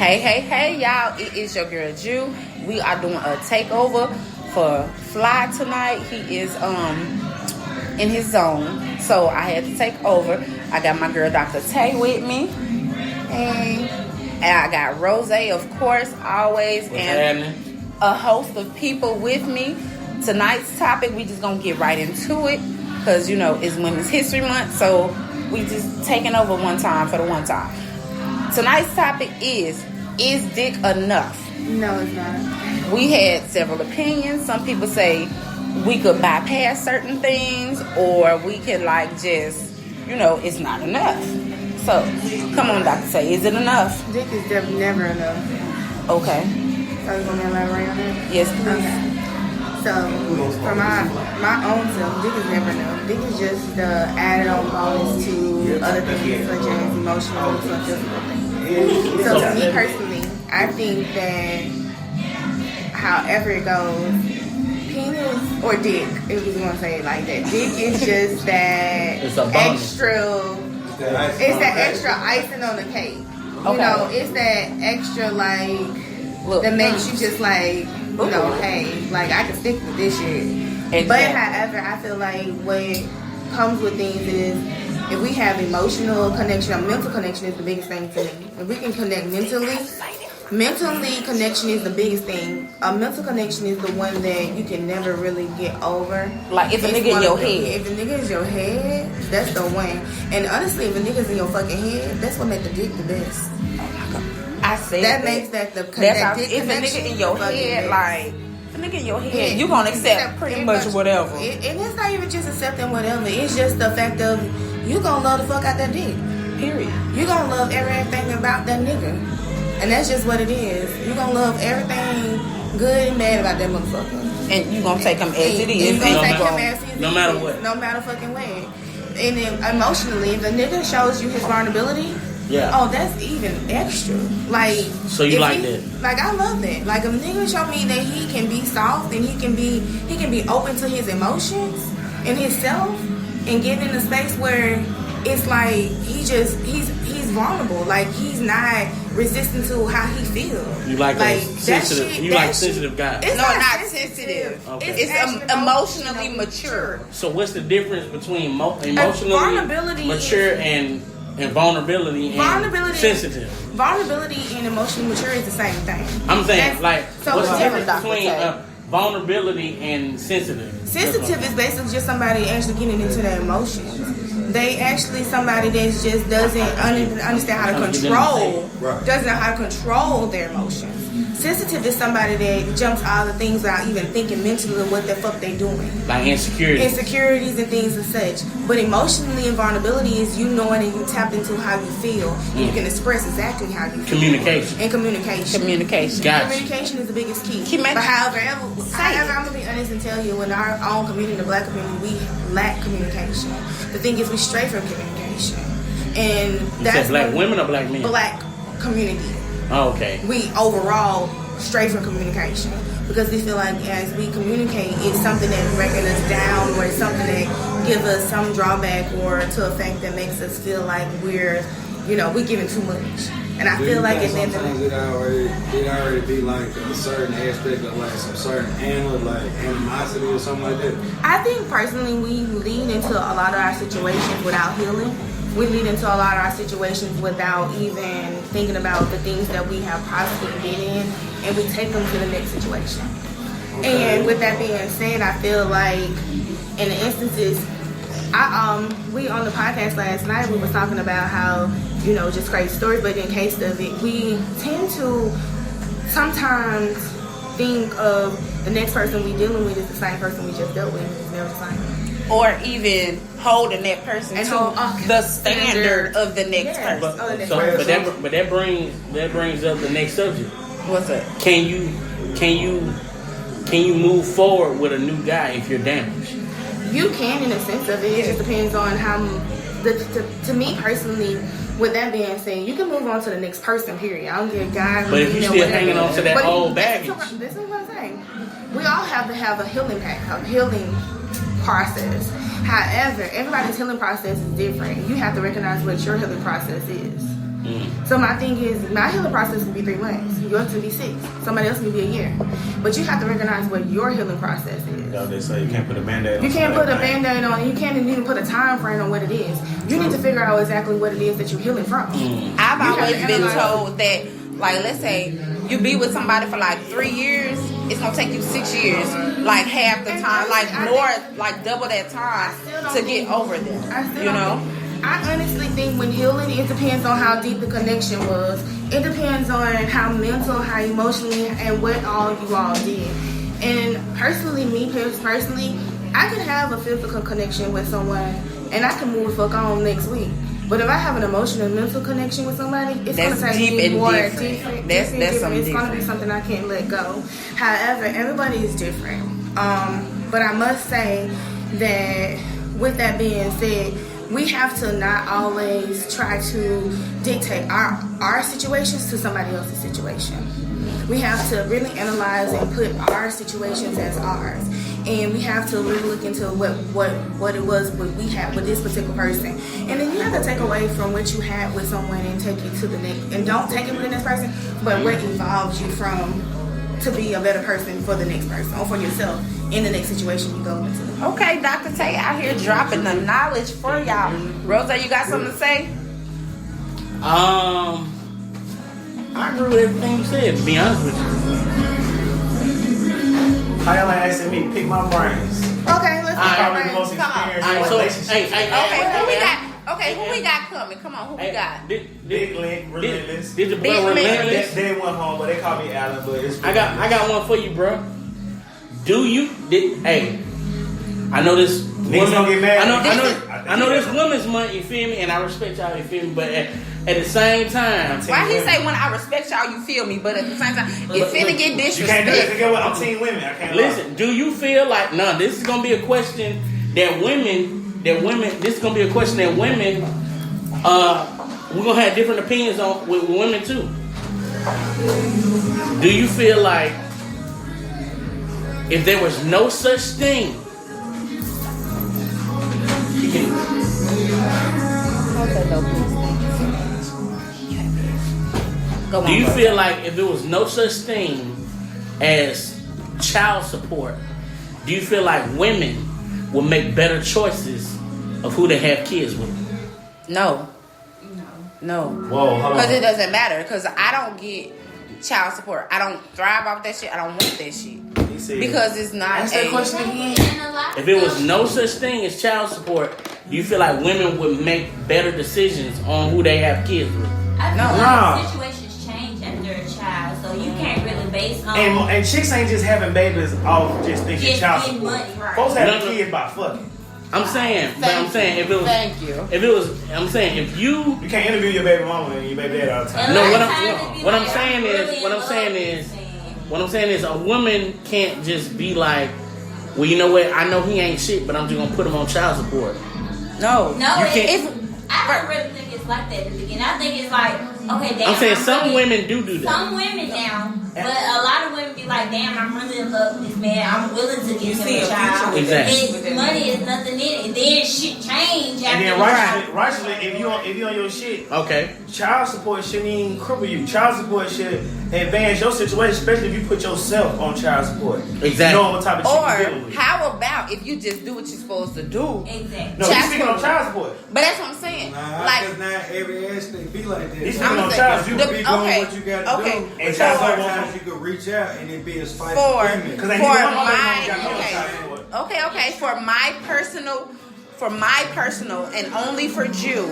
Hey, y'all. It is your girl, Jew. We are doing a takeover for Fly tonight. He is in his zone, so I had to take over. I got my girl, DR.TAY, with me. Hey. And I got ROZAY, of course, always. What's happening? A host of people with me. Tonight's topic, we just going to get right into it. Because, you know, it's Women's History Month, so we just taking over one time for the one time. Tonight's topic is dick enough? No, it's not. We had several opinions. Some people say we could bypass certain things, or we can like just, you know, it's not enough. So, come on, DR.TAY, is it enough? Dick is never enough. Okay. So you want me to elaborate on that? Yes, please. Okay. So, for my own self, dick is never enough. Dick is just the added on bonus to other things such as emotional and physical things. So to me personally, I think that however it goes, penis or dick, if we want to say it like that, dick is just that extra. It's that extra icing on the cake. You know, it's that extra that makes you just like, you know, hey, like I can stick with this shit. Exactly. But however, I feel like what comes with things is if we have emotional connection, or mental connection is the biggest thing to me. If we can connect mentally connection is the biggest thing. A mental connection is the one that you can never really get over. Like if a nigga in your head. If a nigga is your head, that's the one. And honestly, if a nigga's in your fucking head, that's what makes the dick the best. I said that makes that the if a nigga in your head, like a nigga in your head, you gonna accept pretty much whatever. And it's not even just accepting whatever. It's just the fact of you gonna love the fuck out that dick. Period. You gonna love everything about that nigga. And that's just what it is. You gonna love everything good and bad about that motherfucker. And you gonna take him as it is. You gonna take him as it is. No matter what. No matter fucking way. And then emotionally, if the nigga shows you his vulnerability, oh, that's even extra. Like, so you like that? Like, I love that. Like, if a nigga show me that he can be soft and he can be open to his emotions and himself and get in a space where it's like he's vulnerable. Like, he's not resistant to how he feels. You like sensitive? You like sensitive guys? It's not sensitive. Okay. It's emotionally mature. So what's the difference between emotionally mature and vulnerability and sensitive? Vulnerability and emotionally mature is the same thing. I'm saying, what's the difference between vulnerability and sensitive? Sensitive is basically just somebody actually getting into their emotions. They actually somebody that just doesn't understand how to control, doesn't know how to control their emotions. Sensitive is somebody that jumps all the things without even thinking mentally of what the fuck they doing. Like insecurities and things and such. But emotionally and vulnerability is you knowing and you tap into how you feel. And you can express exactly how you feel. Communication. Gotcha. Communication is the biggest key. But however, I'm going to be honest and tell you, in our own community, the black community, we lack communication. The thing is, we stray from communication. And that's black women or black men? Black community. Oh, okay. We overall stray from communication because we feel like as we communicate, it's something that's breaking us down, or it's something that gives us some drawback or to effect that makes us feel like we're giving too much. And I feel like sometimes it already be like a certain aspect of like some certain animosity or something like that. I think personally we lead into a lot of our situations without healing. We lead into a lot of our situations without even thinking about the things that we have possibly been in, and we take them to the next situation. Okay. And with that being said, I feel like in the instances, we on the podcast last night, we were talking about how, just crazy stories, but in case of it, we tend to sometimes think of the next person we dealing with is the same person we just dealt with, and it's never the same. Or even holding that person to the standard of the next person. But that brings up the next subject. What's that? Can you move forward with a new guy if you're damaged? You can, in a sense of it. It just depends on how. To me personally, with that being said, you can move on to the next person. Period. I don't get guys. But if you're still hanging on to that old baggage, this is what I'm saying. We all have to have a healing process. However, everybody's healing process is different. You have to recognize what your healing process is. So my thing is, my healing process can be 3 months. Yours can be 6. Somebody else can be a year. But you have to recognize what your healing process is. They say you can't put a band-aid on. You can't put a band-aid on. You can't even put a time frame on what it is. You need to figure out exactly what it is that you're healing from. I've always been told that, like, let's say you be with somebody for like 3 years, it's gonna take you 6 years, like half the time, like more, like double that time to get over them. You know. I honestly think when healing, it depends on how deep the connection was. It depends on how mental, how emotionally, and what all you all did. And personally, I can have a physical connection with someone, and I can move the fuck on next week. But if I have an emotional and mental connection with somebody, it's going to take me more different. It's going to be something I can't let go. However, everybody is different. But I must say that with that being said, we have to not always try to dictate our situations to somebody else's situation. We have to really analyze and put our situations as ours. And we have to really look into what it was what we had with this particular person. And then you have to take away from what you had with someone and take it to the next. And don't take it with the next person, but what evolves you from to be a better person for the next person or for yourself in the next situation you go into. Okay, Dr. Tay out here dropping the knowledge for y'all. Rosa, you got something to say? I agree with everything you said, to be honest with you. How y'all asking me? Pick my brains. Okay, let's pick our brains. Most Come on. experienced relationship. Who we got coming? Come on, who we got? Big Link, Relentless. Did the boy Relentless? They went home, but they call me Alan. But it's I got one for you, bro. Hey, I know this. Niggas don't get mad. I know this Women's Month. You feel me? And I respect y'all. You feel me? But at the same time, why he say when I respect y'all, you feel me? But at the same time, it finna get disrespect. You can't do this. Get what? I'm team women. I can't listen. Do you feel like this is gonna be a question that women. This is gonna be a question that women. We're gonna have different opinions on with women too. Do you feel like if there was no such thing? Do you feel like if there was no such thing as child support, do you feel like women will make better choices of who they have kids with? No. Whoa, hold on. Because it doesn't matter. Because I don't get child support. I don't thrive off that shit. I don't want that shit. Because it's not Ask that question again. If it was no such thing as child support, do you feel like women would make better decisions on who they have kids with? I feel like situations change after a child, so you can't really base on. And chicks ain't just having babies off just thinking child support. Money, right. Folks having kids by fucking. I'm saying if it was, if you can't interview your baby mama and your baby dad all the time. No, what I'm saying is a woman can't just be like, well, you know what? I know he ain't shit, but I'm just gonna put him on child support. No, I don't really think it's like that at the beginning. I think it's like, okay, damn. I'm saying some women do that. Some women now, but a lot of women be like, damn, I'm really in love with this man. I'm willing to give him a child. Exactly. Money is nothing in it. And then shit change after. And then righteously, if you on your shit, okay, child support shouldn't even cripple you. Child support should advance your situation, especially if you put yourself on child support. Exactly. You know what type of shit you're dealing with. How about if you just do what you're supposed to do? Exactly. No, he's speaking on child support. But that's what I'm saying. Because not every aspect be like that. He's speaking on child support. You be doing what you got to do. And sometimes you could reach out and it be a spike for my personal and only for Jew,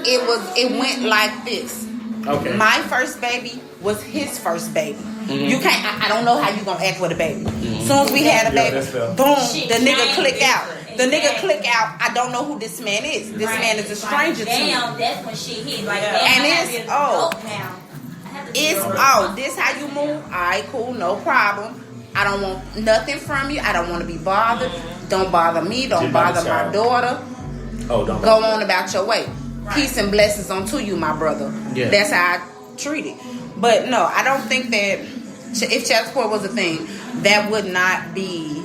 it went like this. Okay. My first baby was his first baby. Mm-hmm. You can't. I don't know how you gonna act with a baby. Mm-hmm. Soon as we had a baby, boom, the nigga click out. The nigga click out. I don't know who this man is. This man is a stranger to me. Damn, that's when shit hit. Like, and it's this how you move? Alright, cool, no problem. I don't want nothing from you. I don't want to be bothered. Don't bother me. Don't bother my daughter. Don't go on about your way. Right. Peace and blessings unto you, my brother. Yeah. That's how I treat it. But no, I don't think that if child support was a thing, that would not be.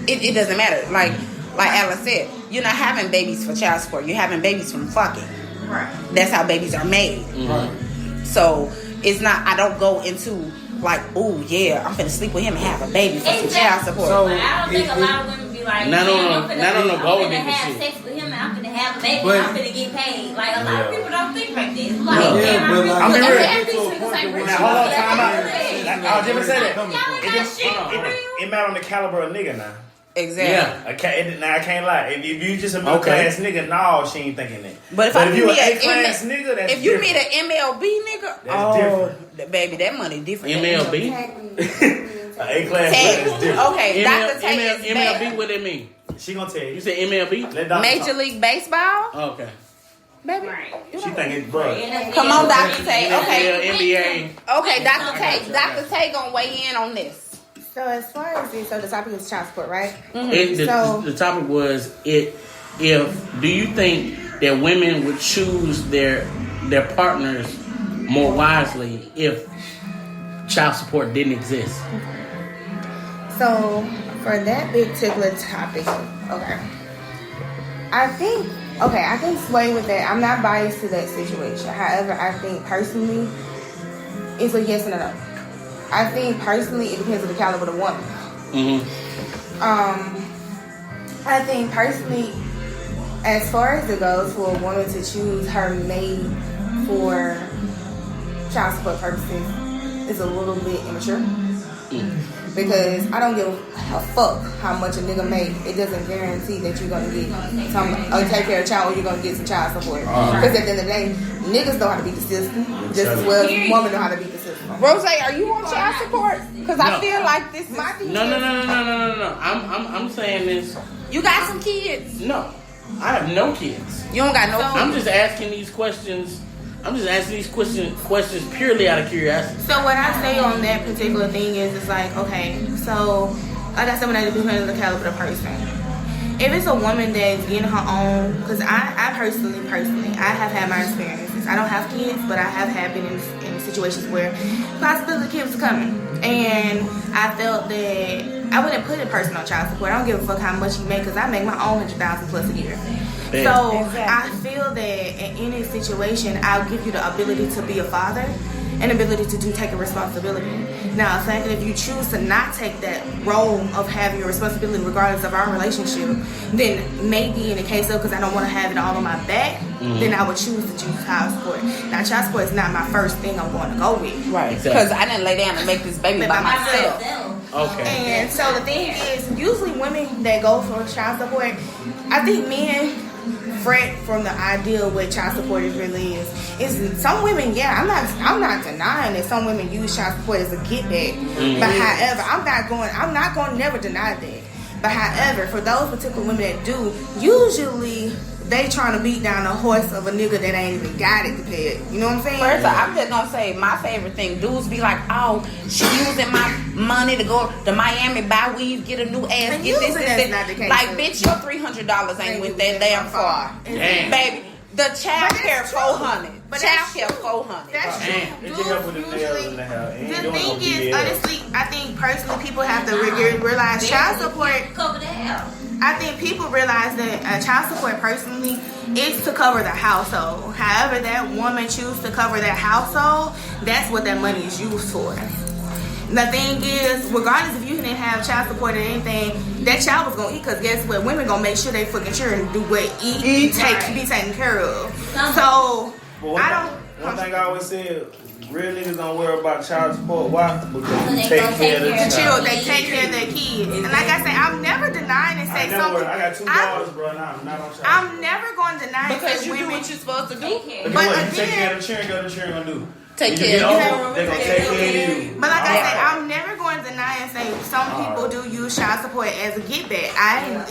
It doesn't matter. Like Alan said, you're not having babies for child support. You're having babies from fucking. Right. That's how babies are made. So it's not. I don't go into like, oh yeah, I'm gonna sleep with him and have a baby for some child support. So, But I don't think a lot of women be like, Not on the gold I'm digger gonna have shit. sex with him and I'm gonna have a baby But- and I'm gonna get paid. Like a lot of people don't think like this. Like, Yeah, but like, I'm you real. get to a point where Now, hold on, time out. Y'all I was just gonna say that. Y'all got shit. It matter on the caliber of nigga now. Exactly. Yeah. Now I can't lie. If you just a middle class nigga, no, she ain't thinking that. But if I you meet an a A-class nigga, that's if you different. meet an MLB nigga, That's baby, that money different. MLB. An A-class Tay, nigga is different. okay, Dr. Tay is MLB, back. what that mean? She gonna tell You you. said MLB? Let Dr. Major talk. League Baseball, Okay. baby. She think it's bro. Come on, Dr. Tay. Okay, NBA. okay, Dr. Tay. Dr. Tay gonna weigh in on this. So as far as this, so the topic is child support, right? The topic was do you think that women would choose their partners more wisely if child support didn't exist? So for that particular topic, okay, I can sway with that. I'm not biased to that situation. However, I think personally, it's a yes and a no. I think personally, it depends on the caliber of the woman. I think personally, as far as it goes, for a woman to choose her mate for child support purposes is a little bit immature. Because I don't give a fuck how much a nigga make. It doesn't guarantee that you're gonna get some or take care of a child or you're gonna get some child support. Because at the end of the day, niggas know how to beat the system just as well as women know how to beat the system. Rose, are you on child support? Because I feel like this is No. I'm saying this. You got some kids. No, I have no kids. You don't got no I'm kids. just asking these questions. I'm just asking these questions purely out of curiosity. So what I say on that particular thing is, it's like, okay, so I got someone that depends on the caliber of the person. If it's a woman that's getting her own, because I personally, I have had my experiences. I don't have kids, but I have been in situations where possibly the kids are coming. And I felt that I wouldn't put a person on child support. I don't give a fuck how much you make, because I make my own $100,000 plus a year. So I feel that in any situation, I'll give you the ability to be a father and ability to take a responsibility. Now, the fact that if you choose to not take that role of having a responsibility regardless of our relationship, then maybe in the case of, because I don't want to have it all on my back, then I would choose to choose child support. Now, child support is not my first thing I'm going to go with. Right. Because I didn't lay down and make this baby by myself. Okay. And so the thing is, usually women that go for child support, I think men fret from the idea of what child support really is some women, I'm not denying that some women use child support as a get back. But however, I'm not going to never deny that. But however, for those particular women that do, usually they trying to beat down the horse of a nigga that ain't even got it to pay it. You know what I'm saying? First, I'm just gonna say my favorite thing. Dudes be like, "Oh, she using my money to go to Miami, buy weave, get a new ass, And get this, usually this, that's not this." the case. Like, bitch, your $300 ain't went that damn far, Damn. baby. The child But care that's true. $400. But Child that's care true. $400. That's true. Damn. It just help with the nails in the hair. Ain't The doing no thing is, BBL. honestly, I think personally people have to realize child support. Cover the hell. I think people realize that child support personally is to cover the household. However that woman chooses to cover that household, that's what that money is used for. The thing is, regardless if you didn't have child support or anything, that child was gonna eat, because guess what? Women gonna make sure they fucking children do what eat, be taken care of. So But one thing I always said, real niggas don't worry about child support. Why? Because They you take gonna care of take the care of the child. children, they take care of their kids. And like I say, I'm never denying and I say never something. worry. I got 2 daughters, bro. Now I'm not on child I'm support. never going to deny and Because say you do women. what you're supposed to do. But But what? You take again- care of the children, what the children gonna do? Take When care you of get you. old, they gonna take care of you. But like I said, Alright. I'm never going to deny and say some people do use child support as a get back.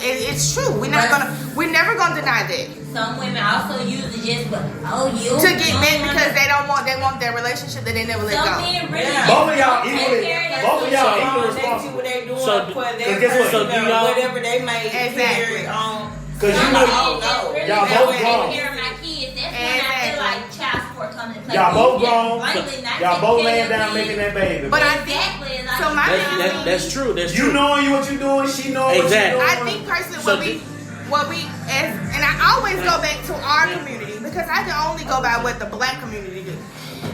It's true. We're never gonna deny that. Some women also use it just for To get back because they want their relationship that they never let Some go. men really Both of y'all take equally. care of that Both of y'all children. equally They see responsible. what they doing So, for their guess what? person, So do y'all- whatever they make Exactly. period on. Cause you Some know, men just really y'all don't both take grown. care of my kids. That's when I feel like child support comes into play. Y'all both You just grown. blankly not Y'all taking both care laying of down your making kids. that baby. But I Exactly. think Like, so. My That's true. That's You true. knowing what you doing, she knowing Exactly. what I you doing. think personally So what we as and I always go back to our community, because because I can only go by what the black community do.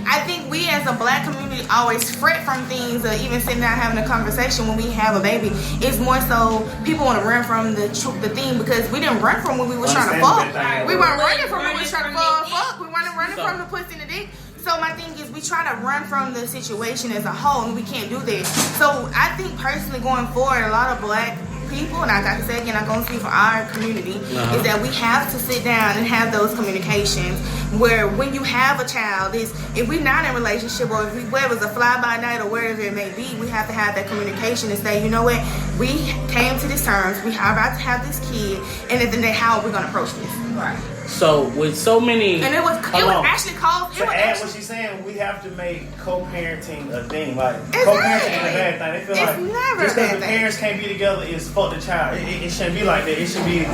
I think we as a black community always fret from things, or even sitting down having a conversation when we have a baby. It's more so people want to run from the thing, because we didn't run from when we was trying to fuck. We weren't running from when we was trying to fuck. We weren't running from the pussy and the dick. So my thing is, we try to run from the situation as a whole, and we can't do that. So I think personally, going forward, a lot of black people, and I got to say again, I'm going to speak for our community, is that we have to sit down and have those communications where when you have a child, if we're not in a relationship, or if whether it's a fly-by-night or wherever it may be, we have to have that communication and say, you know what, we came to these terms, we are about to have this kid, and at the end, how are we going to approach this? Right. So with so many, and it was actually called. To add what she's saying, we have to make co-parenting a thing. Like co-parenting ain't a bad thing. They feel it's like never just because the parents can't be together is fuck the child. It shouldn't be like that. It should be,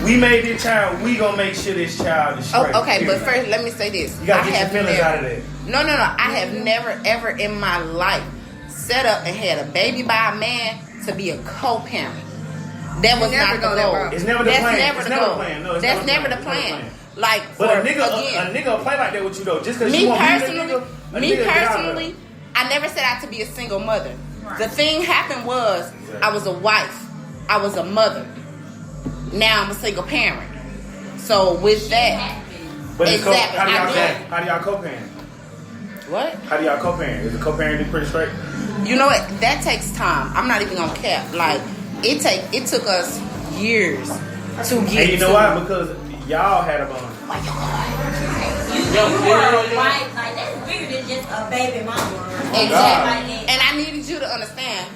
we made this child, we gonna make sure this child is straight. Okay, but first let me say this. You gotta get your feelings out of that. No. I have never ever in my life set up and had a baby by a man to be a co-parent. That was not the goal. It's never the plan. That's never the goal. No, that's never the plan. Like, but a nigga will play like that with you though. Just because you want me personally, I never set out to be a single mother. Right. The thing happened was I was a wife, I was a mother. Now I'm a single parent. So with that, but exactly. How do y'all co-parent? What? How do y'all co-parent? Is the co-parenting pretty straight? You know what? That takes time. I'm not even gonna cap. Like it took us years to get. And you know why? Because y'all had a bond. You were right. Like, that's bigger than just a baby mama. Exactly. And I needed you to understand,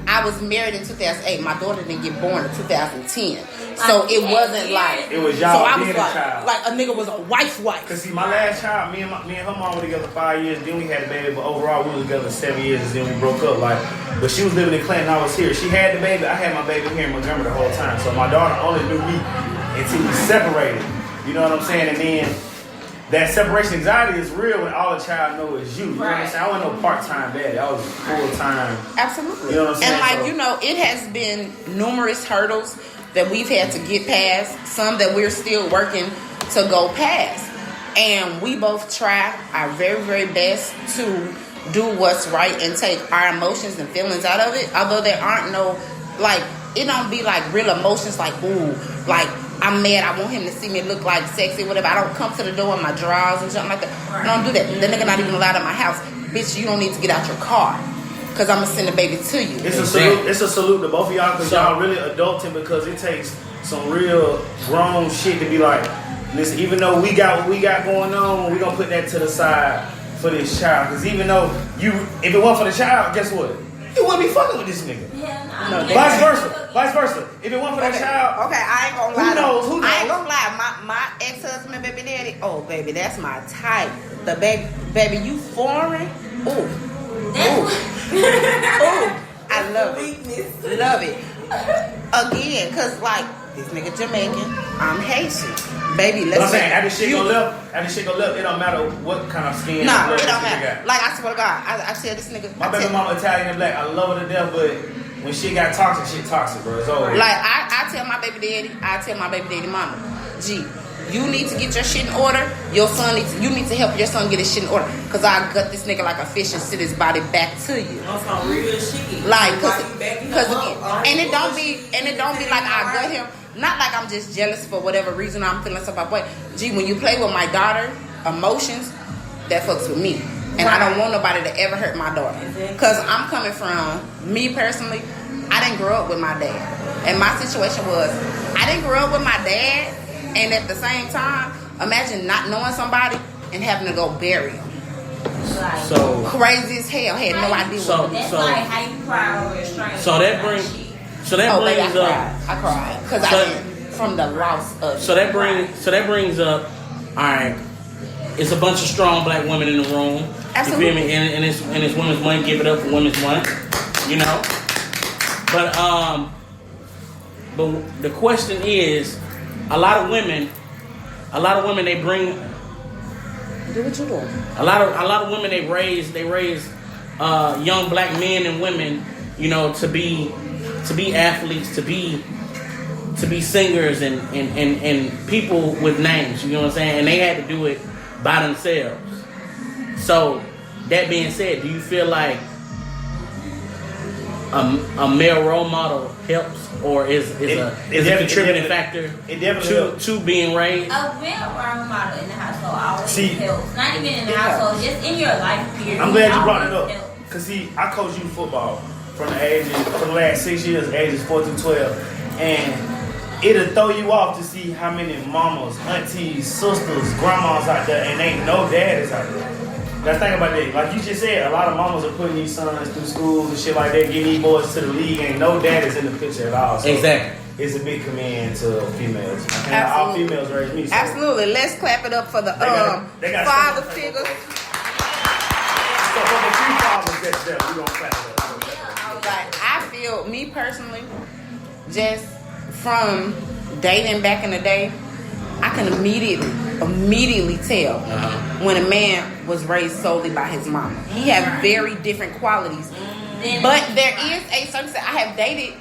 I was married in 2008. My daughter didn't get born in 2010. So it wasn't like... It was y'all so I was being a child. Like a nigga was a wife. Because see, my last child, me and her mom were together 5 years. Then we had a baby. But overall, we were together 7 years. And then we broke up. Like, but she was living in Clinton. I was here. She had the baby. I had my baby here in Montgomery the whole time. So my daughter only knew me until we separated. You know what I'm saying? And then that separation anxiety is real when all a child knows is you. You know what I'm saying? I wasn't no part-time daddy. I was full-time. Absolutely. You know what I'm saying? And like, you know, it has been numerous hurdles that we've had to get past. Some that we're still working to go past. And we both try our very, very best to do what's right and take our emotions and feelings out of it. Although there aren't no, like, it don't be like real emotions like, ooh, like, I'm mad, I want him to see me look like sexy, whatever. I don't come to the door in my drawers and something like that. I don't do that. The nigga not even allowed in my house. Bitch, you don't need to get out your car, because I'm going to send the baby to you. It's a salute to both of y'all, because y'all really adulting, because it takes some real grown shit to be like, listen, even though we got what we got going on, we're going to put that to the side for this child. Because even though if it wasn't for the child, guess what? You wouldn't be fucking with this nigga. No, Vice versa. If it wasn't for that child, okay, I ain't gonna lie. Who knows? I ain't gonna lie. My ex-husband, baby daddy. Oh, baby, that's my type. The baby, you foreign. Ooh, I love it. Love it. Again, cause like this nigga Jamaican, I'm Haitian. Baby, let's. I'm saying after shit go left, it don't matter what kind of skin. Nah, it don't matter. Like, I swear to God, I tell this nigga. My baby mama Italian and black. I love her to death, but when shit got toxic, bro. It's over. Like, I tell my baby daddy, mama, G, you need to get your shit in order. You need to help your son get his shit in order. Cause I gut this nigga like a fish and sit his body back to you. On some real shit. Like, cause again, and it don't be like I gut him. Not like I'm just jealous for whatever reason I'm feeling some way. Gee, when you play with my daughter, emotions, that fucks with me. And I don't want nobody to ever hurt my daughter. Because I'm coming from, me personally, I didn't grow up with my dad. And my situation was, I didn't grow up with my dad. And at the same time, imagine not knowing somebody and having to go bury them. So crazy as hell. Had no idea what that's like how you cry over a stranger. So that brings I cried because I did from the loss of. So that brings up. All right, it's a bunch of strong black women in the room. Absolutely. You feel me? And it's Women's Month. Give it up for Women's Month. You know. But the question is, a lot of women they bring. Do what you want. A lot of women they raise young black men and women, you know, to be athletes, to to be singers and people with names. You know what I'm saying? And they had to do it by themselves. So that being said, do you feel like a male role model helps, or is a contributing factor to being raised? A real role model in the household always helps. Not even in the household, just in your life period. I'm glad you brought it up. Cause see, I coach youth football for the last 6 years, ages 4 through 12, and it'll throw you off to see how many mamas, aunties, sisters, grandmas out there, and ain't no daddies out there. Now think about that. Like you just said, a lot of mamas are putting these sons through schools and shit like that, getting these boys to the league. Ain't no daddies in the picture at all. So exactly. It's a big command to females. All females raise me. So. Absolutely. Let's clap it up for the father figures. So for the few fathers that's there, we gonna clap it up. Like, I feel, me personally, just from dating back in the day, I can immediately tell when a man was raised solely by his mama. He had very different qualities. But there is a certain... I have dated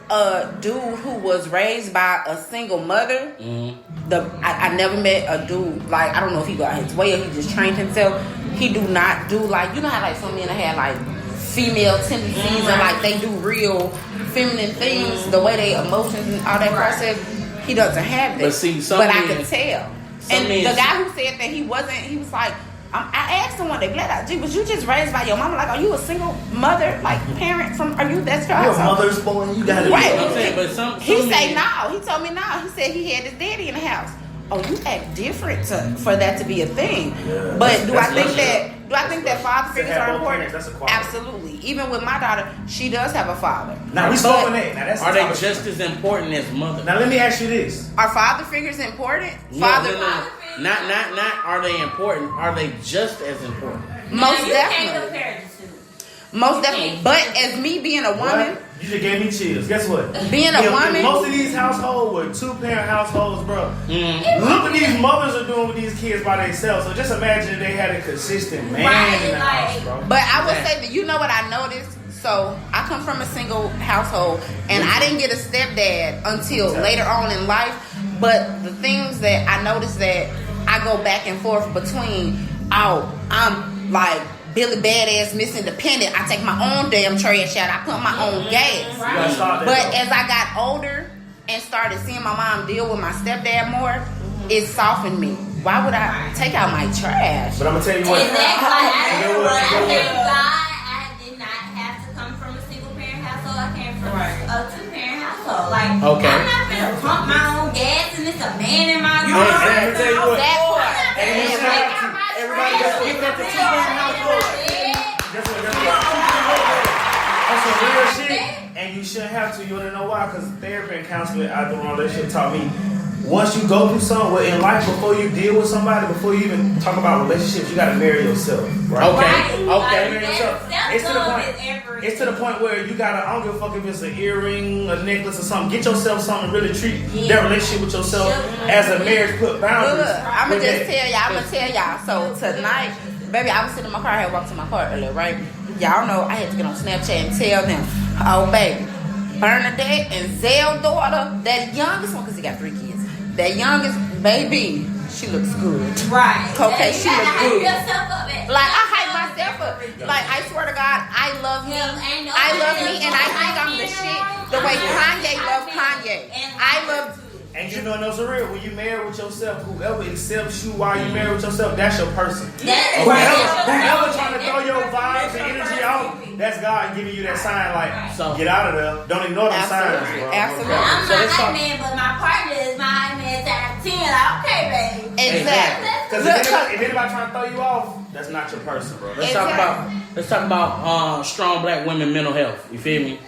a dude who was raised by a single mother. I never met a dude, like, I don't know if he got his way or he just trained himself. He do not do, like, you know how, like, some men have, like, female tendencies and, like, they do real feminine things, the way they emotions and all that process. He doesn't have that. But I could tell. And the guy who said that he was like, I asked him one day, gee, was you just raised by your mama? Like, are you a single mother, like parent that's your household? You're a mother's boy, you gotta be right. But he said no. He told me no. He said he had his daddy in the house. Oh, you act different for that to be a thing. Yeah, but do I think that father figures are important? That's a absolutely. Even with my daughter, she does have a father. Now we spoke on that. Now that's are they just as important as mother? Now let me ask you this: are father figures important? Not are they important? Are they just as important? Most definitely. Most definitely. But as me being a woman. What? You just gave me chills. Guess what? Being a woman. Most of these households were 2-parent households, bro. Look what these mothers are doing with these kids by themselves. So just imagine if they had a consistent man in the house, bro. But I would say that, you know what I noticed? So I come from a single household, and I didn't get a stepdad until later on in life. But the things that I noticed that I go back and forth between, I'm like Billy Badass, Miss Independent. I take my own damn trash out. I put my own gas. Right. But as I got older and started seeing my mom deal with my stepdad more, it softened me. Why would I take out my trash? But I'm gonna tell you what. Thank God I did not have to come from a single parent household. I came from a 2-parent household. Like, I'm not gonna pump my own gas and it's a man in my car. Let me tell you what. Everybody just get that to 2-parent household. That's some real shit, and you shouldn't have to. You wanna know why? Because therapy and counseling out the wrong relationship taught me. Once you go through something in life, before you deal with somebody, before you even talk about relationships, you gotta marry yourself. Right? Okay. Marry yourself. It's to the point where you gotta. I don't give a fuck if it's an earring, a necklace, or something. Get yourself something. Really treat that relationship with yourself as a marriage. Put boundaries. Look, I'm gonna tell y'all. So tonight, baby, I was sitting in my car. I had walked to my car earlier, right? Y'all know I had to get on Snapchat and tell them, oh baby, Bernadette and Zell's daughter, that youngest one, because he got 3 kids. That youngest baby, she looks good. Right. Okay, she looks good. Like, I hype myself up. Like, I swear to God, I love him. I love me, and I think I'm the shit. The way Kanye loves Kanye. I love. And you know, no, so real. When you marry with yourself, whoever accepts you while you marry with yourself, that's your person. Whoever trying to throw your vibes and energy out, that's God giving you that sign, like, get out of there. Don't ignore those signs, bro. Absolutely. I'm not that man, but my partner is my man times 10. Like, okay, babe. Exactly. Because if anybody trying to throw you off, that's not your person, bro. Let's talk about strong black women mental health. You feel me?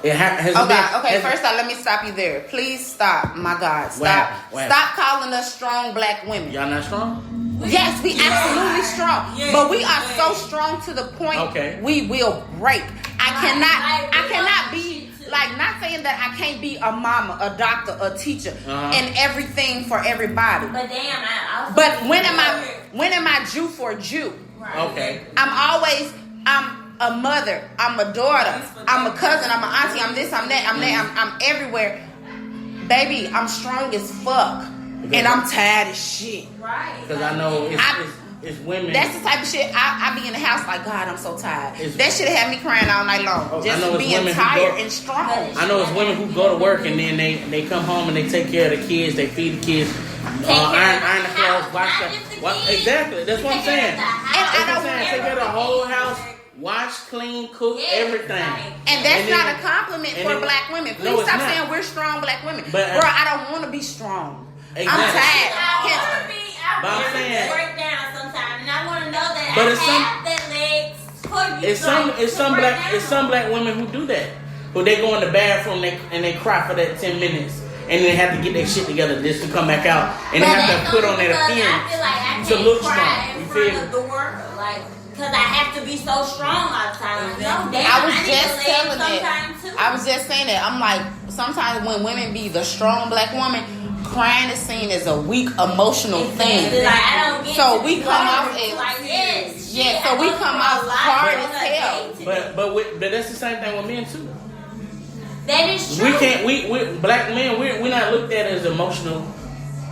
First off, let me stop you there. Please stop, my God. Stop. Stop calling us strong black women. Y'all not strong? Yes, we absolutely strong. But we are so strong to the point we will break. I cannot be like, not saying that I can't be a mama, a doctor, a teacher, and everything for everybody. But damn, but when am I Jew for Jew? Right. Okay. I'm a mother, I'm a daughter, I'm a cousin, I'm an auntie, I'm this, I'm that, I'm everywhere. baby, I'm strong as fuck, and I'm tired as shit. Right. Because I know it's women. That's the type of shit I be in the house like, God, I'm so tired. That shit had me crying all night long. Just being tired and strong. I know it's women who go to work and then they come home and they take care of the kids, they feed the kids, iron the clothes, exactly. That's what I'm saying. And I don't take care of the whole house. Wash, clean, cook, everything. And that's not a compliment for black women. Please stop saying we're strong black women. But, girl, I don't want to be strong. Exactly. I'm tired. I want to break down sometimes, and I want to know that I have that legs for you. It's some black women who do that. Who they go in the bathroom and they cry for that 10 minutes. And then they have to get their shit together just to come back out. And they have to put on their appearance to look strong. You feel me? Because I have to be so strong all the time. I was just telling that. I was just saying that. I'm like, sometimes when women be the strong black woman, crying is seen as a weak emotional thing. So we come off as so we come off hard as hell. But that's the same thing with men too. That is true. We black men we're not looked at as emotional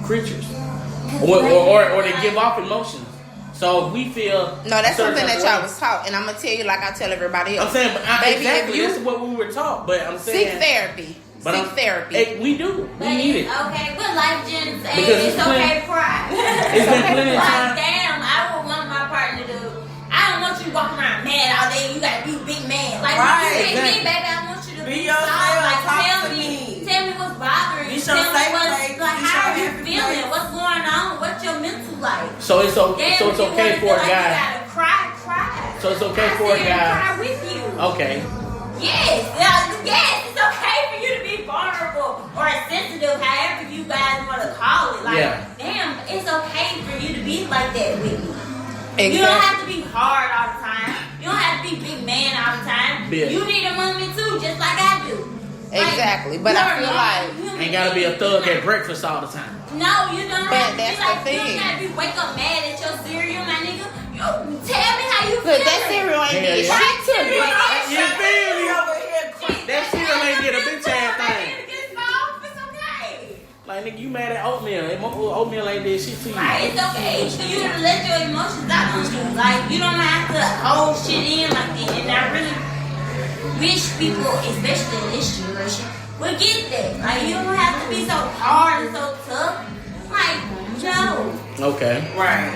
creatures, or they give off emotions. So we feel that's something that y'all was taught, and I'm gonna tell you like I tell everybody else. I'm saying, baby, exactly. That's what we were taught. But I'm saying seek therapy. We do. We need it. Okay, but like Jen said, it's okay to cry. It's been plenty of time. Damn, I would want my partner to. I don't want you walking around mad all day. You gotta be a big man. Like you me, baby. I want you to be yourself. Like tell me what's bothering you. Tell me how are you feeling? What's going on? What's your mental like? So it's okay for a guy. You gotta cry. So it's okay for a guy. Cry with you. Okay. Yes, it's okay for you to be vulnerable or sensitive, however you guys want to call it. Like, damn, it's okay for you to be like that with me. Exactly. You don't have to be hard all the time. You don't have to be big man all the time. Yeah. You need a moment too, just like I do. Exactly, but I feel like ain't gotta be a thug at breakfast all the time. No, you don't. But that's the thing. You don't have to wake up mad at your cereal, my nigga. You tell me how you feel. That cereal ain't did shit to me. You feel me? That cereal ain't did a bitch ass thing. It's okay. Like nigga, you mad at oatmeal? Oatmeal ain't did shit to you. Right, it's okay for you to let your emotions out on you. Like you don't have to hold shit in like that. And I really wish people, especially in this generation, would get that. Like you don't have to be so hard and so tough. Like no. Okay. Right.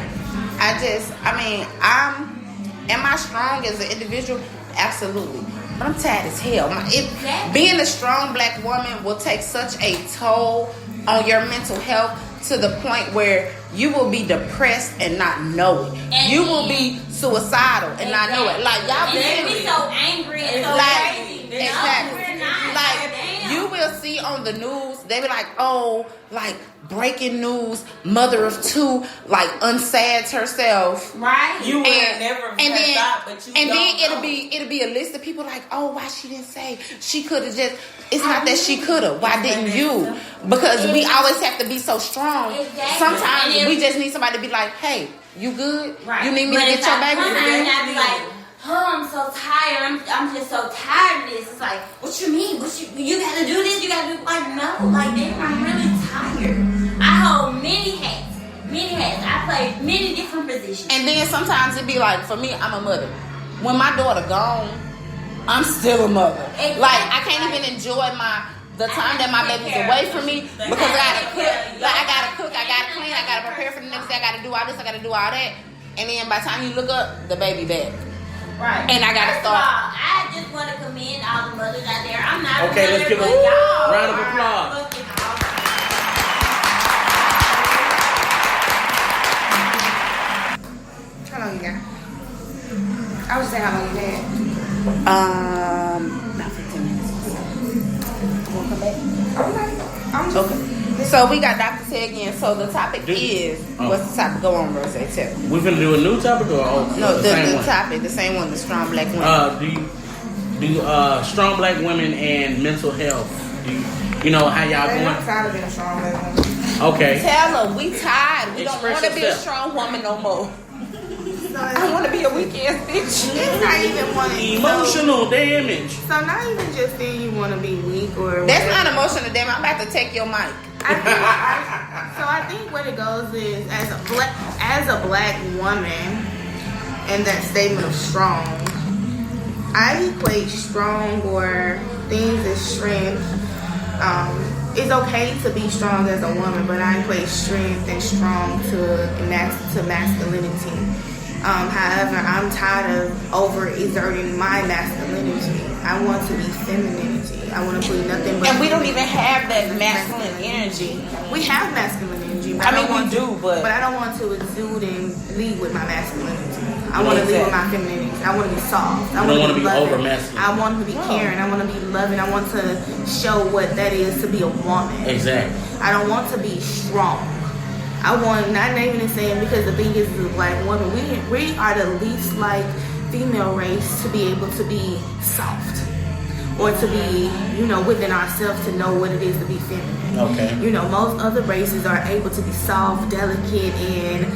Am I strong as an individual? Absolutely. But I'm tired as hell. Being a strong black woman will take such a toll on your mental health to the point where you will be depressed and not know it. And you will be suicidal and not know it. Like y'all be so angry and so crazy. Exactly. You will see on the news, they be like, breaking news, mother of two, unsads herself. Right. You would never thought, but you and then it'll be a list of people like, oh, why she didn't say? She could have just. It's not that she could have. Why didn't you? Because we always have to be so strong. Exactly. Sometimes we just need somebody to be like, hey, you good? Right. You need me to get your baby? And I be like, I'm so tired. I'm just so tired of this. It's like, what you mean? You gotta do this? You gotta do no. Damn, I'm really tired. I hold many hats. I play many different positions. And then sometimes it be like, for me, I'm a mother. When my daughter gone, I'm still a mother. Exactly. I can't even enjoy the time that my baby's away from me because I gotta cook. I gotta cook. I gotta clean. I gotta prepare for the next day. I gotta do all this. I gotta do all that. And then by the time you look up, the baby back. Right. And I gotta start. I just want to commend all the mothers out there. I'm not okay. Let's give a round of applause. How long you got? I was saying how long you had. About 15 minutes. Wanna come back? Okay. So we got Dr.TAY again. So the topic is what's the topic? Go on, ROZAY. Tell me. We're gonna do a new topic or the topic, the same one, the strong black women. Do strong black women and mental health? You know how y'all going? I'm tired of being a strong black woman. Okay. Tell her we tired. We don't want to be a strong woman no more. I want to be a weak ass bitch. It's not even wanting Emotional damage. So not even just saying you want to be weak or. That's whatever. not emotional damage. I'm about to take your mic. I think what it goes is as a black woman, and that statement of strong, I equate strong or things as strength. It's okay to be strong as a woman, but I equate strength and strong to masculinity. However, I'm tired of over-exerting my masculinity. I want to be femininity. I want to put nothing but... And we don't even have that masculine energy. We have masculine energy. But I mean, we do, but... But I don't want to exude and lead with my masculinity. I want to lead with my femininity. I want to be soft. I want to be over masculine. I want to be caring. I want to be loving. I want to show what that is to be a woman. Exactly. I don't want to be strong. I want, not naming and saying, because the thing is, as a black woman, we are the least like female race to be able to be soft. Or to be, within ourselves to know what it is to be feminine. Okay. Most other races are able to be soft, delicate, and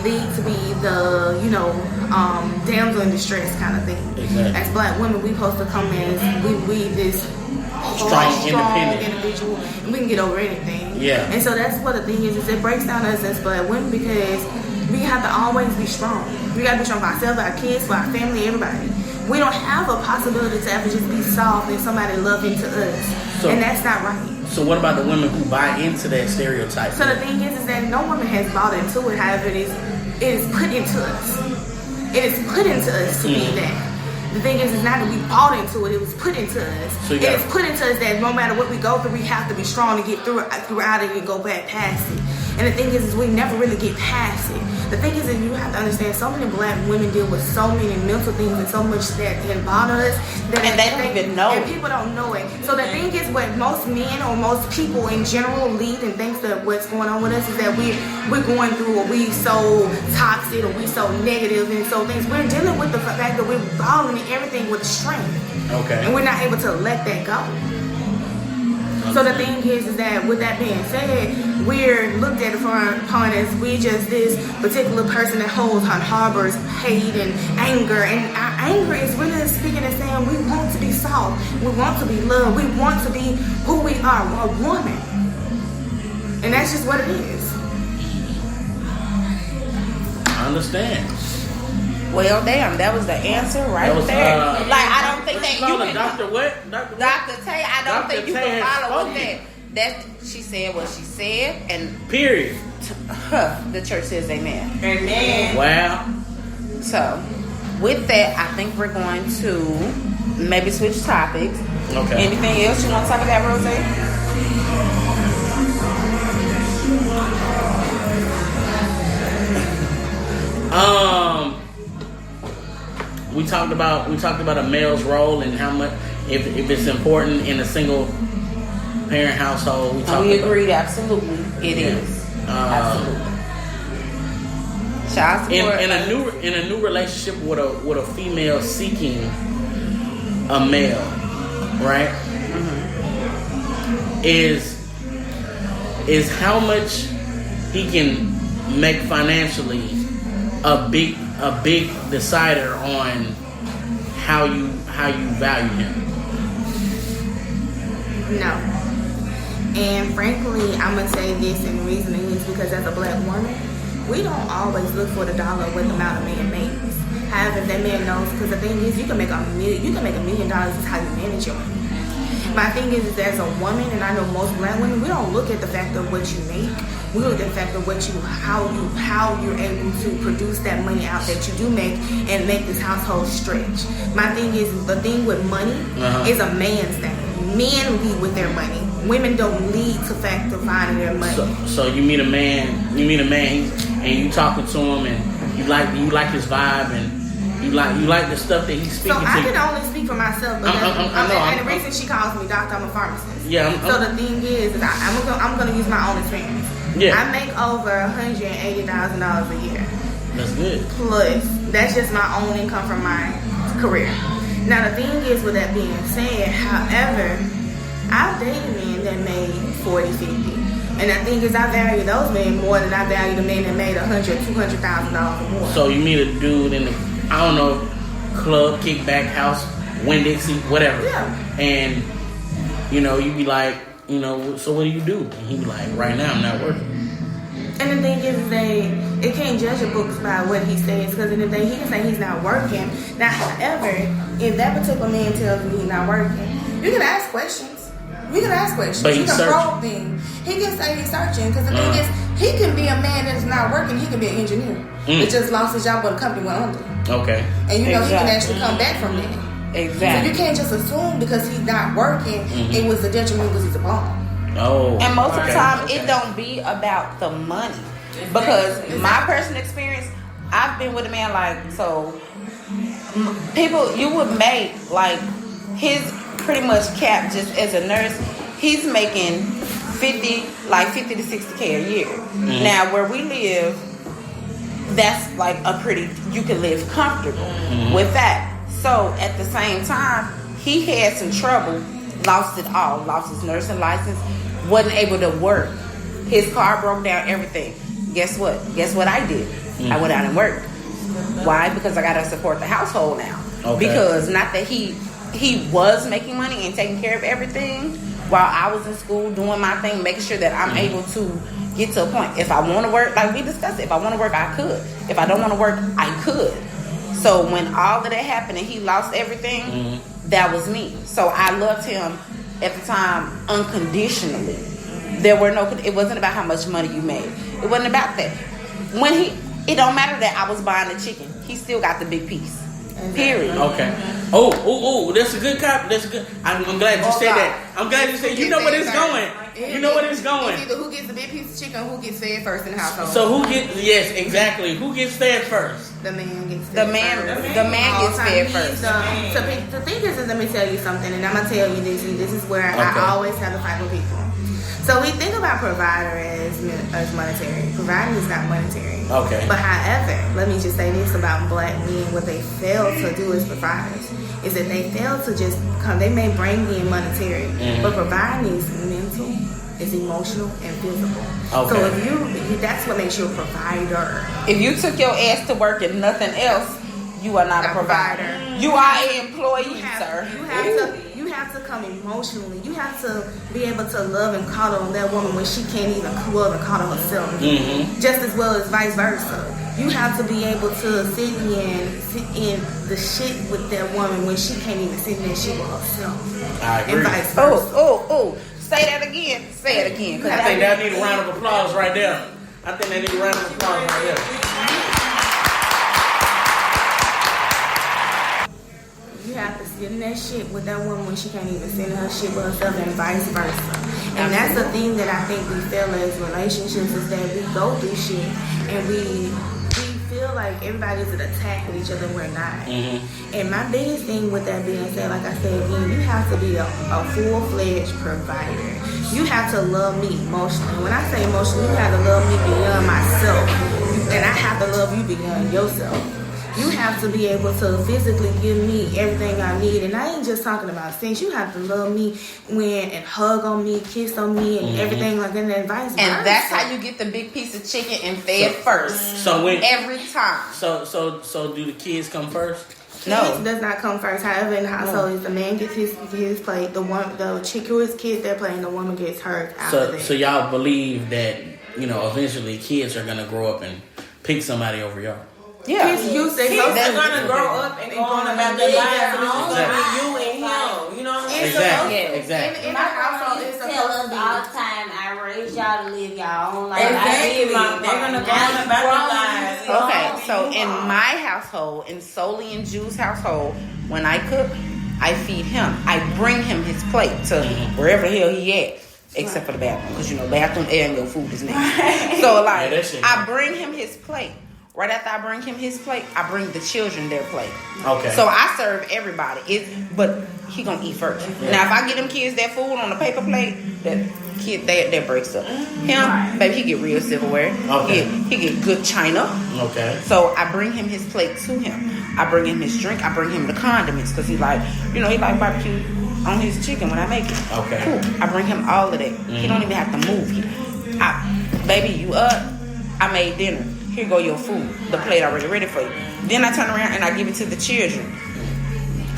lead to be the, damsel in distress kind of thing. Exactly. As black women, we supposed to come as we this strong individual, and we can get over anything. Yeah. And so that's what the thing is it breaks down us as black women because we have to always be strong. We gotta be strong for ourselves, our kids, for our family, everybody. We don't have a possibility to ever just be soft and somebody love into us. And that's not right. So what about the women who buy into that stereotype? So the thing is that no woman has bought into it. However, it is put into us. It is put into us to be that. The thing is not that we bought into it. It was put into us. So it is put into us that no matter what we go through, we have to be strong to get throughout it and go back past it. And the thing is we never really get past it. The thing is that you have to understand so many black women deal with so many mental things and so much that can bother us. And they don't even know. And people don't know it. So the thing is what most men or most people in general lead and thinks that what's going on with us is that we're going through or we so toxic or we so negative and so things. We're dealing with the fact that we're balling everything with strength. Okay. And we're not able to let that go. So the thing is that with that being said, we're looked at upon as we just this particular person that harbors hate and anger. And our anger is really speaking and saying we want to be soft. We want to be loved. We want to be who we are, a woman. And that's just what it is. I understand. Well, damn, that was the answer right there. I don't think that you can. Dr. what? Dr. Tay, I don't think you can follow with that. That she said what she said, and period. The church says amen. Amen. Wow. So, with that, I think we're going to maybe switch topics. Okay. Anything else you want to talk about, ROZAY? We talked about a male's role and how much if it's important in a single parent household. We agreed, absolutely, it is. Absolutely. Child support. In a new relationship with a female seeking a male, right? Mm-hmm. Is how much he can make financially a big decider on how you value him. No. And frankly, I'm gonna say this, and the reason is because as a black woman, we don't always look for the dollar what the amount a man makes. However, if that man knows, because the thing is, you can make $1 million is how you manage your money. My thing is as a woman, and I know most black women, we don't look at the fact of what you make. We look at the fact of how you're able to produce that money out that you do make and make this household stretch. My thing is the thing with money is a man's thing. Men lead with their money. Women don't lead to fact of finding their money. So you meet a man, and you talking to him, and you like his vibe, and you like the stuff that he's speaking to. So I can only speak for myself, and the reason she calls me doctor, I'm a pharmacist. Yeah. So the thing is I'm gonna use my own experience. Yeah. I make over $180,000 a year. That's good. Plus, that's just my own income from my career. Now the thing is, with that being said, however, I've dated men that made 40, 50. And the thing is, I value those men more than I value the men that made $100,000-$200,000 or more. So you meet a dude in the, I don't know, club, kickback, house, Winn-Dixie, whatever. Yeah. And, you know, you be like, you know, so what do you do? And he be like, right now I'm not working. And the thing is, it can't judge a book by what he says, because in the day he can say he's not working. Now, however, if that particular man tells me he's not working, you can ask questions. But You he's can probe things. He can say he's searching, because the thing is, he can be a man that's not working. He can be an engineer. That just lost his job, but the company went under. Okay. And you know he can actually come back from that. Exactly. So you can't just assume because he's not working, it was a detriment because he's a bum. Oh. And most of the time, it don't be about the money. Because my personal experience, I've been with a man like, so people, you would make like his pretty much cap just as a nurse, he's making 50 to 60K a year. Now where we live, that's like a pretty, you can live comfortable with that. So at the same time, he had some trouble, lost it all, lost his nursing license, wasn't able to work. His car broke down, everything. Guess what I did? I went out and worked. Why? Because I gotta support the household now. Okay. Because not that he was making money and taking care of everything while I was in school doing my thing, making sure that I'm able to get to a point. If I want to work, like we discussed, if I want to work, I could. If I don't want to work, I could. So when all of that happened and he lost everything, that was me. So I loved him at the time unconditionally. It wasn't about how much money you made. It wasn't about that. It don't matter that I was buying the chicken. He still got the big piece. Period. Okay. Oh, that's a good cop. That's good. I'm glad you said that. I'm glad you said. You know where it's going. You know where it's going. It's either who gets the big piece of chicken or who gets fed first in the household. So who gets? Yes, exactly. Who gets fed first? The man gets fed first. The man gets fed first. So the thing is, let me tell you something, and I'm gonna tell you this, and this is where I always have to fight with people. So we think about provider as monetary. Providing is not monetary. Okay. But however, let me just say this about black men: what they fail to do as providers is that they fail to just come. They may bring in monetary, but providing is mental, is emotional, and physical. Okay. So if you that's what makes you a provider. If you took your ass to work and nothing else, you are not a provider. You are an employee, sir. You have to come emotionally. You have to be able to love and cuddle on that woman when she can't even love and cuddle herself. Just as well as vice versa. You have to be able to sit in the shit with that woman when she can't even sit in that shit with herself. I agree. And vice versa. Oh. Say that again. Say it again. I think that need a round of applause right there. I think they need a round of applause right there. You have to sit in that shit with that woman when she can't even sit in her shit with herself, and vice versa. And that's the thing that I think we feel as relationships, is that we go through shit and we feel like everybody's an attack with each other, and we're not. And my biggest thing with that being said, like I said again, you have to be a full-fledged provider. You have to love me emotionally. When I say emotionally, you have to love me beyond myself, and I have to love you beyond yourself. You have to be able to physically give me everything I need. And I ain't just talking about sex. You have to love me and hug on me, kiss on me, and everything like that, and vice versa. And that's how you get the big piece of chicken and fed first. So when every time. So do the kids come first? No, kids does not come first. However, in the household, is the man gets his plate, the chick who is kids they're playing, the woman gets hers after that. So y'all believe that, you know, eventually kids are gonna grow up and pick somebody over y'all? Yeah. Kids are gonna grow up and go on about their lives, and it's gonna be you and him. You know what I'm saying? Exactly. In my household, it's tell us all the time, I raised y'all to live y'all own life. Exactly. They're gonna go on about their lives. Okay, so in my household, and solely in Jude's household, when I cook, I feed him. I bring him his plate to wherever the hell he at. Except for the bathroom, because you know bathroom air and your food is next. So like, I bring him his plate. Right after I bring him his plate, I bring the children their plate. Okay. So I serve everybody. But he gonna eat first. Yeah. Now if I get them kids that food on the paper plate, that kid that breaks up. Him, baby, he get real silverware. Okay. He get good china. Okay. So I bring him his plate to him. I bring him his drink. I bring him the condiments because he like barbecue on his chicken when I make it. Okay. Cool. I bring him all of that. He don't even have to move. Baby, you up? I made dinner. Here go your food. The plate already ready for you. Then I turn around and I give it to the children.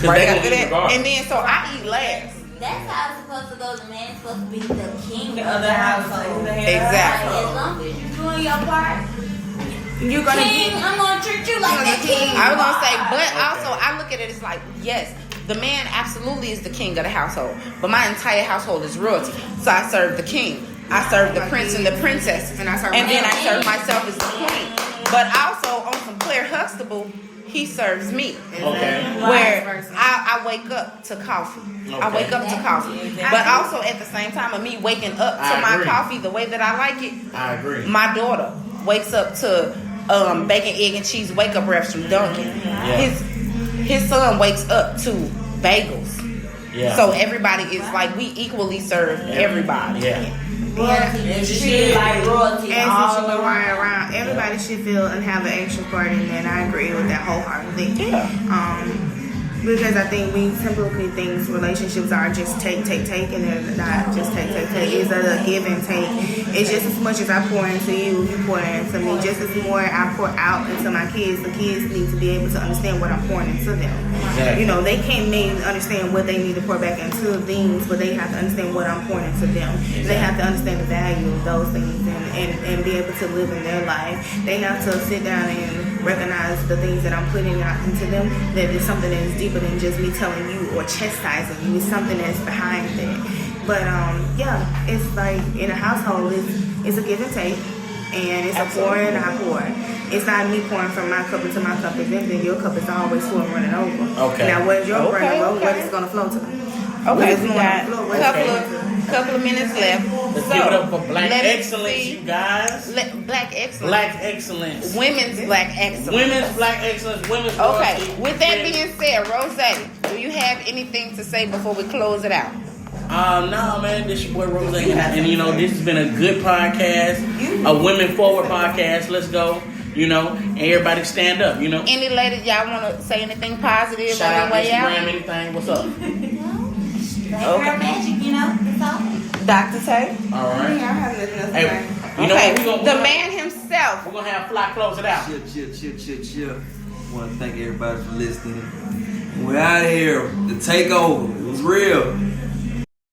Right after that, and then so I eat last. That's how it's supposed to go. The man's supposed to be the king The of other the household. household. Exactly. Like, as long as you're doing your part, You're gonna king, I'm gonna treat you like the king. I was gonna say, but also I look at it as like, yes, the man absolutely is the king of the household, but my entire household is royalty. So I serve the king, I serve the prince and the princess, and then I serve myself as the queen. But also on some Claire Huxtable, he serves me. Okay. Where I wake up to coffee. I wake up to coffee. But also at the same time of me waking up to my coffee the way that I like it, I agree. my daughter wakes up to bacon, egg, and cheese wake up wraps from Dunkin'. Yeah. His son wakes up to bagels. Yeah. So everybody is like, we equally serve everybody. Yeah. Royalty is treated like royalty As all you should go around. around. Everybody should feel and have an extra part in that. I agree with that wholeheartedly. Yeah. Because I think we typically think relationships are just take, and they're not just take. It's a give and take. It's just as much as I pour into you, you pour into me. Just as more I pour out into my kids, the kids need to be able to understand what I'm pouring into them. Exactly. You know, they can't maybe understand what they need to pour back into things, but they have to understand what I'm pouring into them. Exactly. They have to understand the value of those things and be able to live in their life. They have to sit down and recognize the things that I'm putting out into them, that it's something that is deeper than just me telling you or chastising you. It's something that's behind it. But yeah, it's like in a household, it's a give and take, and it's a pour and I pour. It's not me pouring from my cup into my cup, and then your cup is always full and running over. Okay. Now where's your running over? Okay. What is going to flow to? Okay, we got a couple of minutes left. Let's So, give it up for Black let me Excellence, see. you guys. Black excellence. Black Excellence. Women's black excellence. Women's Black Excellence. Women's Okay, royalty. with that being said, Rosé, do you have anything to say before we close it out? No, man, this your boy Rosé, and you know, this has been a good podcast, a women forward podcast. Let's go, you know, and everybody stand up, you know. Any ladies, y'all want to say anything positive Shout on out your way out? Instagram, anything. What's up? Like her magic, you know, that's all. Dr. Tay? All right. I have nothing else to Hey, say. you know Okay, what? the man himself. We're gonna have Fly close it out. Chill. I want to thank everybody for listening. We're out here. The takeover. It was real.